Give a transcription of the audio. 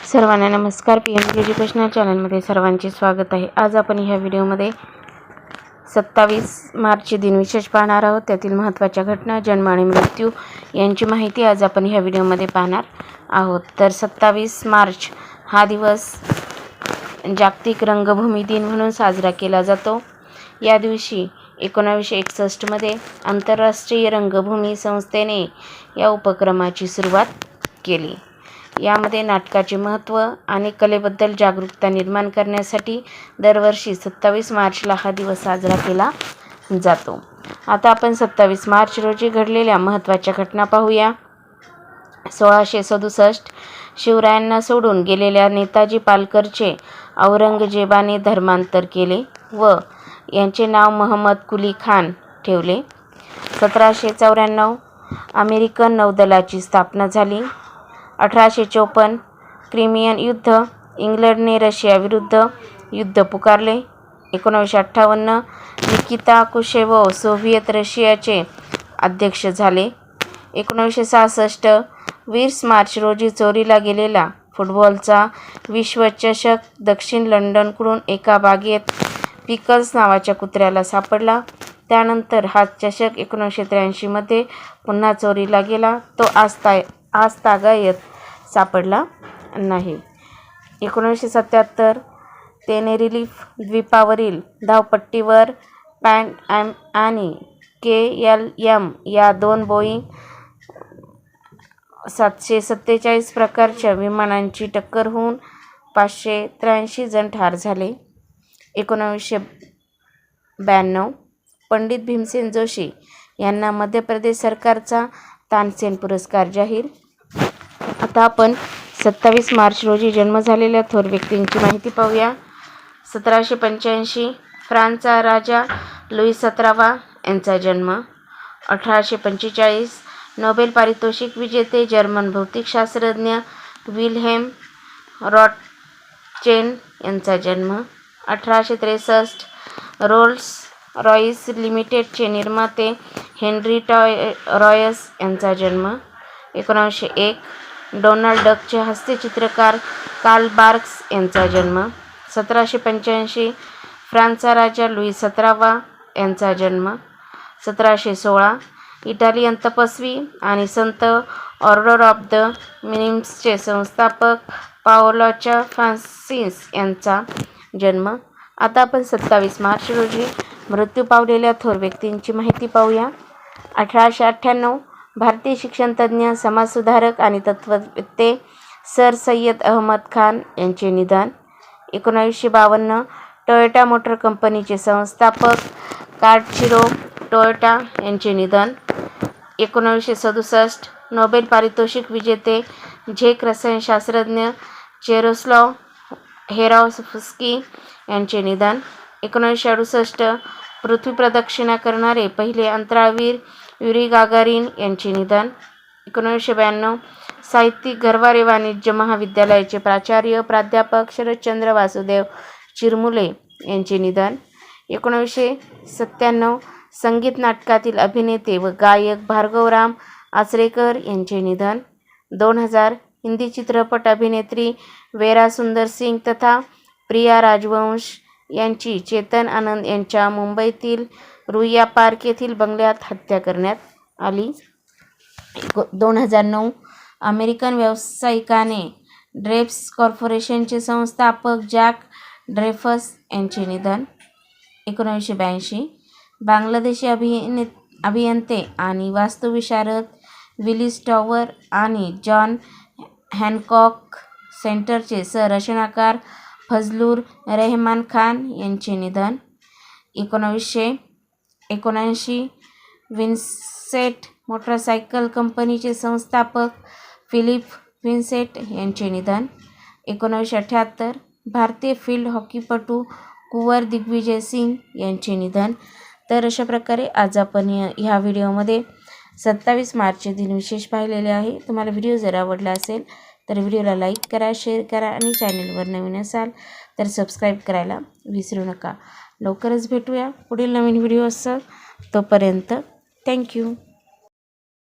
सर्वांना नमस्कार. PMK educational चॅनलमध्ये सर्वांचे स्वागत आहे. आज आपण ह्या व्हिडिओमध्ये 27 मार्चचे दिनविशेष पाहणार आहोत. त्यातील महत्त्वाच्या घटना, जन्म आणि मृत्यू यांची माहिती आज आपण ह्या व्हिडिओमध्ये पाहणार आहोत. तर 27 मार्च हा दिवस जागतिक रंगभूमी दिन म्हणून साजरा केला जातो. या दिवशी 1961 मध्ये आंतरराष्ट्रीय रंगभूमी संस्थेने या उपक्रमाची सुरुवात केली. यामध्ये नाटकाचे महत्त्व आणि कलेबद्दल जागरूकता निर्माण करण्यासाठी दरवर्षी 27 मार्चला हा दिवस साजरा केला जातो. आता आपण 27 मार्च रोजी घडलेल्या महत्त्वाच्या घटना पाहूया. 1667 शिवरायांना सोडून गेलेल्या नेताजी पालकरचे औरंगजेबाने धर्मांतर केले व यांचे नाव महम्मद कुली खान ठेवले. 1794 अमेरिकन नौदलाची स्थापना झाली. 1854 क्रिमियन युद्ध, इंग्लंडने रशियाविरुद्ध युद्ध पुकारले. 1958 निकिता क्रुश्चेव्ह सोव्हिएत रशियाचे अध्यक्ष झाले. 1966 20 मार्च रोजी चोरीला गेलेला फुटबॉलचा विश्वचषक दक्षिण लंडनकडून एका बागेत पिकल्स नावाच्या कुत्र्याला सापडला. त्यानंतर हा चषक 1983 मध्ये पुन्हा चोरीला गेला. तो आजतागायत सापडला नाही. 1977 तेनेरिलीफ द्वीपावरील धावपट्टीवर पॅन ॲम आणि KLM या दोन बोईंग 747 प्रकारच्या विमानांची टक्कर होऊन 583 जण ठार झाले. 1992 पंडित भीमसेन जोशी यांना मध्य प्रदेश सरकारचा तानसेन पुरस्कार जाहीर. आता आपण 27 मार्च रोजी जन्म झालेल्या थोर व्यक्तींची माहिती पाहूया. 1785 फ्रान्सचा राजा लुई 17वा यांचा जन्म. 1845 नोबेल पारितोषिक विजेते जर्मन भौतिकशास्त्रज्ञ विल्हेम रॉटचेन यांचा जन्म. 1863 रोल्स रॉइस लिमिटेडचे निर्माते हेनरी रॉयस यांचा जन्म. 1901 डोनाल्ड डकचे हास्यचित्रकार कार्ल बार्क्स यांचा जन्म. 1785 फ्रान्सचा राजा लुई 17वा यांचा जन्म. 1716 इटालियन तपस्वी आणि संत ऑर्डर ऑफ द मिनिम्सचे संस्थापक पाओलो फ्रान्सिस यांचा जन्म. आता आपण 27 मार्च रोजी मृत्यू पावलेल्या थोर व्यक्तींची माहिती पाहूया. 1898 भारतीय शिक्षणतज्ज्ञ, समाजसुधारक आणि तत्त्ववेत्ते सर सय्यद अहमद खान यांचे निधन. 1952 टोयोटा मोटर कंपनीचे संस्थापक कार्लचिरो टोयोटा यांचे निधन. 1967 नोबेल पारितोषिक विजेते झेक रसायनशास्त्रज्ञ चेरोस्लाव हेरासोव्स्की यांचे निधन. 1968 पृथ्वी प्रदक्षिणा करणारे पहिले अंतराळवीर युरी गागारिन यांचे निधन. 1992 साहित्यिक गरवारे वाणिज्य महाविद्यालयाचे प्राचार्य प्राध्यापक शरदचंद्र वासुदेव चिरमुले यांचे निधन. 1997 संगीत नाटकातील अभिनेते व गायक भार्गवराम आचरेकर यांचे निधन. 2000 हिंदी चित्रपट अभिनेत्री वेरा सुंदर सिंग तथा प्रिया राजवंश यांची चेतन आनंद यांच्या मुंबईतील रुईया पार्क येथील बंगल्यात हत्या करण्यात आली. 2009 अमेरिकन व्यावसायिकाने ड्रेफ्स कॉर्पोरेशनचे संस्थापक जॅक ड्रेफस यांचे निधन. 1982 बांगलादेशी अभियंते आणि वास्तुविशारद विलिस टॉवर आणि जॉन हॅनकॉक सेंटरचे संरचनाकार फजलूर रेहमान खान यांचे निधन. 1979 विन्सेंट मोटरसायकल कंपनीचे संस्थापक फिलिप विन्सेंट यांचे निधन. 1978 भारतीय फील्ड हॉकीपटू कुंवर दिग्विजय सिंग यांचे निधन. तर अशा प्रकारे आज आपण ह्या व्हिडिओमध्ये 27 मार्चचे दिनविशेष पाहिलेले आहे. तुम्हाला व्हिडिओ जर आवडला असेल तर व्हिडिओला लाईक करा, शेअर करा आणि चॅनलवर नवीन असाल तर सबस्क्राईब करायला विसरू नका. लवकरच भेटूया पुढील नवीन व्हिडिओसह. तोपर्यंत थँक्यू.